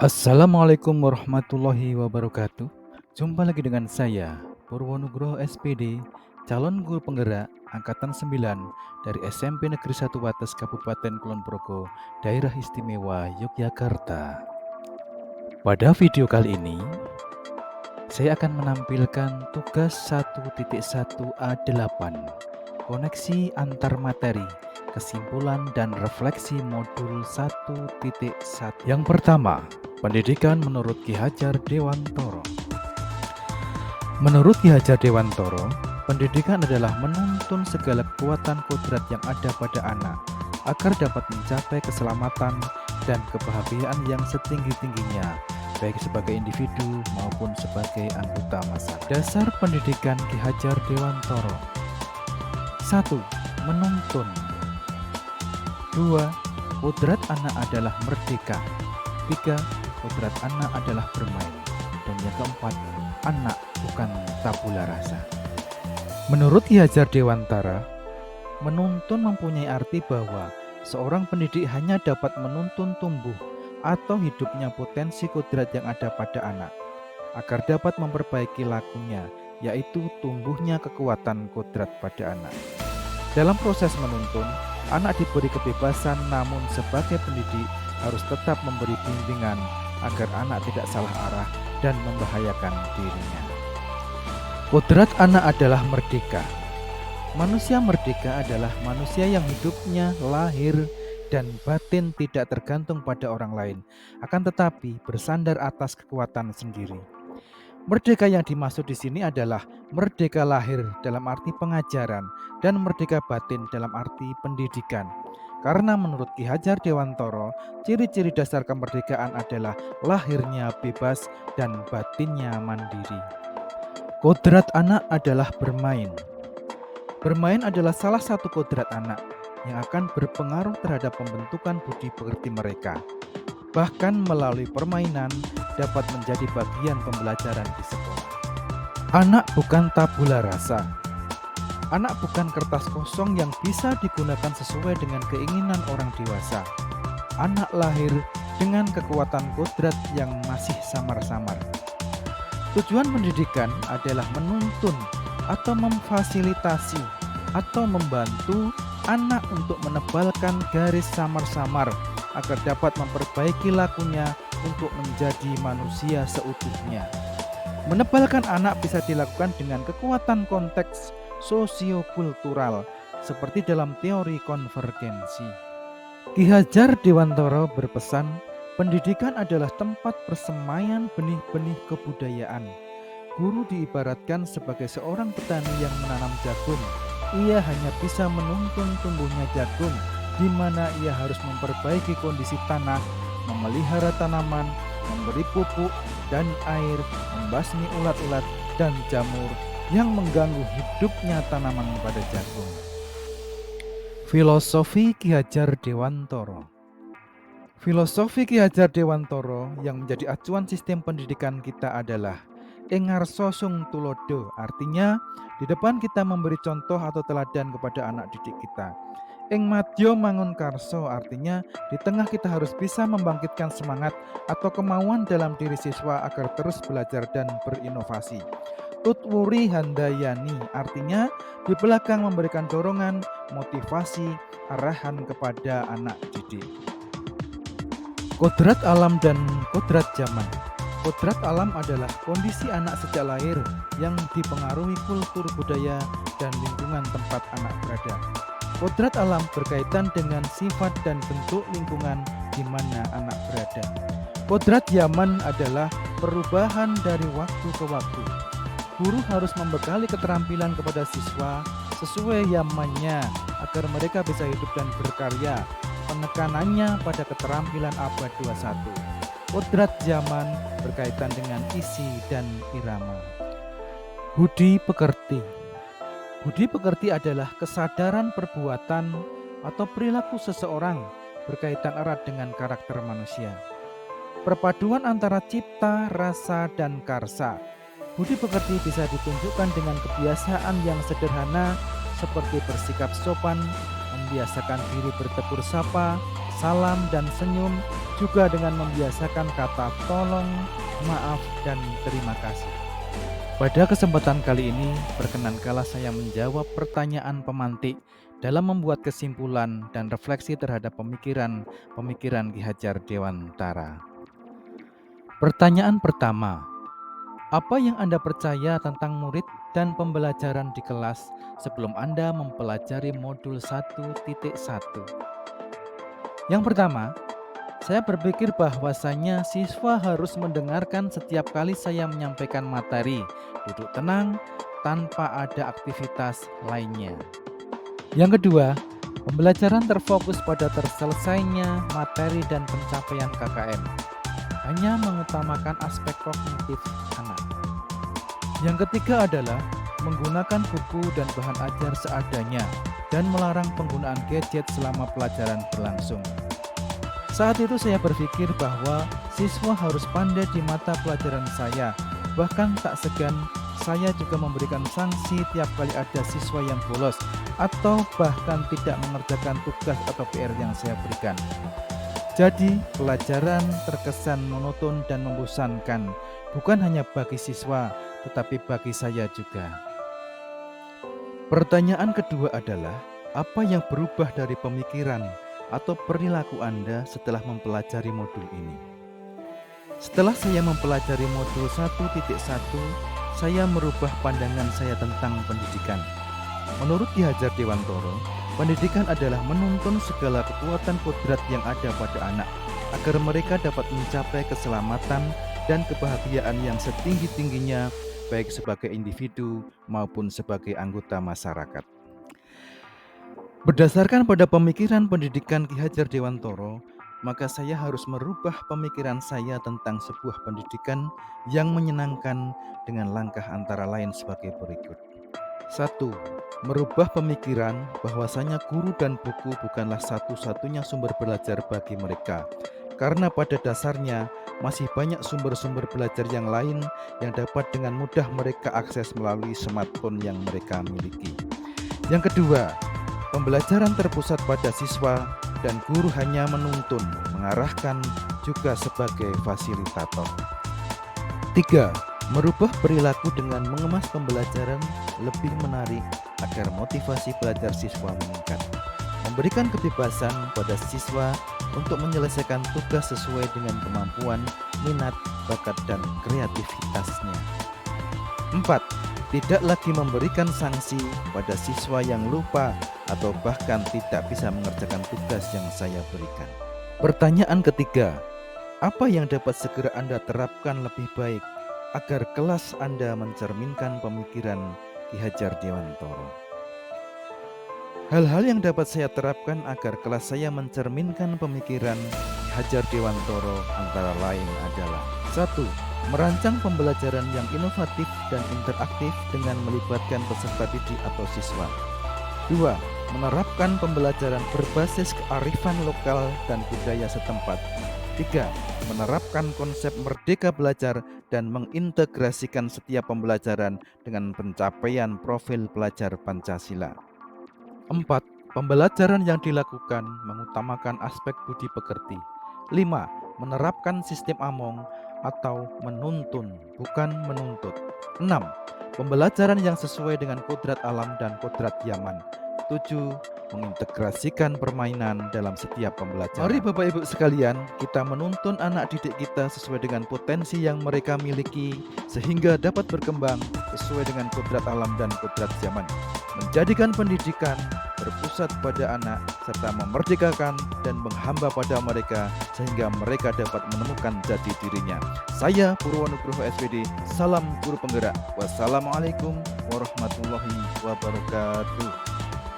Assalamualaikum warahmatullahi wabarakatuh. Jumpa lagi dengan saya, Purwonugroho SPD, calon guru penggerak Angkatan 9 dari SMP Negeri 1 Wates Kabupaten Kulon Progo, Daerah Istimewa Yogyakarta. Pada video kali ini, saya akan menampilkan tugas 1.1A8, koneksi antar materi, kesimpulan dan refleksi modul 1.1. Yang pertama, pendidikan menurut Ki Hajar Dewantoro. Menurut Ki Hajar Dewantoro, pendidikan adalah menuntun segala kekuatan kodrat yang ada pada anak agar dapat mencapai keselamatan dan kebahagiaan yang setinggi-tingginya, baik sebagai individu maupun sebagai anggota masyarakat. Dasar pendidikan Ki Hajar Dewantoro: 1. Menuntun. 2. Kodrat anak adalah merdeka. 3. Kodrat anak adalah bermain. Dan yang keempat, anak bukan tabula rasa. Menurut Ki Hajar Dewantara, menuntun mempunyai arti bahwa seorang pendidik hanya dapat menuntun tumbuh atau hidupnya potensi kodrat yang ada pada anak, agar dapat memperbaiki lakunya, yaitu tumbuhnya kekuatan kodrat pada anak. Dalam proses menuntun, anak diberi kebebasan, namun sebagai pendidik harus tetap memberi bimbingan agar anak tidak salah arah dan membahayakan dirinya. Kodrat anak adalah merdeka. Manusia merdeka adalah manusia yang hidupnya lahir dan batin tidak tergantung pada orang lain, akan tetapi bersandar atas kekuatan sendiri. Merdeka yang dimaksud di sini adalah merdeka lahir dalam arti pengajaran dan merdeka batin dalam arti pendidikan. Karena menurut Ki Hajar Dewantoro, ciri-ciri dasar kemerdekaan adalah lahirnya bebas dan batinnya mandiri. Kodrat anak adalah bermain. Bermain adalah salah satu kodrat anak yang akan berpengaruh terhadap pembentukan budi pekerti mereka. Bahkan melalui permainan dapat menjadi bagian pembelajaran di sekolah. Anak bukan tabula rasa. Anak bukan kertas kosong yang bisa digunakan sesuai dengan keinginan orang dewasa. Anak lahir dengan kekuatan kodrat yang masih samar-samar. Tujuan pendidikan adalah menuntun atau memfasilitasi atau membantu anak untuk menebalkan garis samar-samar agar dapat memperbaiki lakunya untuk menjadi manusia seutuhnya. Menebalkan anak bisa dilakukan dengan kekuatan konteks sosiokultural seperti dalam teori konvergensi. Ki Hajar Dewantoro berpesan, pendidikan adalah tempat persemaian benih-benih kebudayaan. Guru diibaratkan sebagai seorang petani yang menanam jagung. Ia hanya bisa menuntun tumbuhnya jagung, di mana ia harus memperbaiki kondisi tanah, memelihara tanaman, memberi pupuk dan air, membasmi ulat-ulat dan jamur yang mengganggu hidupnya tanaman pada jagung. Filosofi Ki Hajar Dewantoro. Filosofi Ki Hajar Dewantoro yang menjadi acuan sistem pendidikan kita adalah Engarso sung tulodo, artinya di depan kita memberi contoh atau teladan kepada anak didik kita. Ing madya mangun karso, artinya di tengah kita harus bisa membangkitkan semangat atau kemauan dalam diri siswa agar terus belajar dan berinovasi. Tutwuri handayani, artinya di belakang memberikan dorongan, motivasi, arahan kepada anak didik. Kodrat alam dan kodrat zaman. Kodrat alam adalah kondisi anak sejak lahir yang dipengaruhi kultur budaya dan lingkungan tempat anak berada. Kodrat alam berkaitan dengan sifat dan bentuk lingkungan di mana anak berada. Kodrat zaman adalah perubahan dari waktu ke waktu. Guru harus membekali keterampilan kepada siswa sesuai zamannya agar mereka bisa hidup dan berkarya. Penekanannya pada keterampilan abad 21. Kodrat zaman berkaitan dengan isi dan irama. Budi pekerti. Budi pekerti adalah kesadaran perbuatan atau perilaku seseorang berkaitan erat dengan karakter manusia. Perpaduan antara cipta, rasa, dan karsa. Budi pekerti bisa ditunjukkan dengan kebiasaan yang sederhana seperti bersikap sopan, membiasakan diri bertegur sapa, salam dan senyum, juga dengan membiasakan kata tolong, maaf, dan terima kasih. Pada kesempatan kali ini, perkenankanlah saya menjawab pertanyaan pemantik dalam membuat kesimpulan dan refleksi terhadap pemikiran Ki Hajar Dewantara. Pertanyaan pertama, apa yang Anda percaya tentang murid dan pembelajaran di kelas sebelum Anda mempelajari modul 1.1? Yang pertama, saya berpikir bahwasanya siswa harus mendengarkan setiap kali saya menyampaikan materi, duduk tenang, tanpa ada aktivitas lainnya. Yang kedua, pembelajaran terfokus pada terselesainya materi dan pencapaian KKM, hanya mengutamakan aspek kognitif anak. Yang ketiga adalah menggunakan buku dan bahan ajar seadanya dan melarang penggunaan gadget selama pelajaran berlangsung. Saat itu saya berpikir bahwa siswa harus pandai di mata pelajaran saya. Bahkan tak segan saya juga memberikan sanksi tiap kali ada siswa yang bolos atau bahkan tidak mengerjakan tugas atau PR yang saya berikan. Jadi pelajaran terkesan monoton dan membosankan, bukan hanya bagi siswa tetapi bagi saya juga. Pertanyaan kedua adalah, apa yang berubah dari pemikiran atau perilaku Anda setelah mempelajari modul ini? Setelah saya mempelajari modul 1.1, saya merubah pandangan saya tentang pendidikan. Menurut Ki Hajar Dewantara, pendidikan adalah menuntun segala kekuatan kodrat yang ada pada anak agar mereka dapat mencapai keselamatan dan kebahagiaan yang setinggi-tingginya, baik sebagai individu maupun sebagai anggota masyarakat. Berdasarkan pada pemikiran pendidikan Ki Hajar Dewantara, maka saya harus merubah pemikiran saya tentang sebuah pendidikan yang menyenangkan dengan langkah antara lain sebagai berikut. 1. Merubah pemikiran bahwasanya guru dan buku bukanlah satu-satunya sumber belajar bagi mereka, karena pada dasarnya masih banyak sumber-sumber belajar yang lain yang dapat dengan mudah mereka akses melalui smartphone yang mereka miliki. Yang kedua, pembelajaran terpusat pada siswa dan guru hanya menuntun, mengarahkan, juga sebagai fasilitator. 3. Merubah perilaku dengan mengemas pembelajaran lebih menarik agar motivasi belajar siswa meningkat. Memberikan kebebasan pada siswa untuk menyelesaikan tugas sesuai dengan kemampuan, minat, bakat, dan kreativitasnya. 4. Tidak lagi memberikan sanksi pada siswa yang lupa atau bahkan tidak bisa mengerjakan tugas yang saya berikan. Pertanyaan ketiga, apa yang dapat segera Anda terapkan lebih baik agar kelas Anda mencerminkan pemikiran Ki Hajar Dewantara? Hal-hal yang dapat saya terapkan agar kelas saya mencerminkan pemikiran Ki Hajar Dewantara antara lain adalah: 1. Merancang pembelajaran yang inovatif dan interaktif dengan melibatkan peserta didik atau siswa. 2. Menerapkan pembelajaran berbasis kearifan lokal dan budaya setempat. 3. Menerapkan konsep merdeka belajar dan mengintegrasikan setiap pembelajaran dengan pencapaian profil pelajar Pancasila. 4. Pembelajaran yang dilakukan mengutamakan aspek budi pekerti. 5. Menerapkan sistem AMONG atau menuntun, bukan menuntut. 6. Pembelajaran yang sesuai dengan kodrat alam dan kodrat zaman. 7. Mengintegrasikan permainan dalam setiap pembelajaran. Mari Bapak Ibu sekalian, kita menuntun anak didik kita sesuai dengan potensi yang mereka miliki sehingga dapat berkembang sesuai dengan kodrat alam dan kodrat zaman. Menjadikan pendidikan berpusat pada anak serta memerdekakan dan menghamba pada mereka sehingga mereka dapat menemukan jati dirinya. Saya Purwonugroho SPD, salam guru penggerak. Wassalamualaikum warahmatullahi wabarakatuh.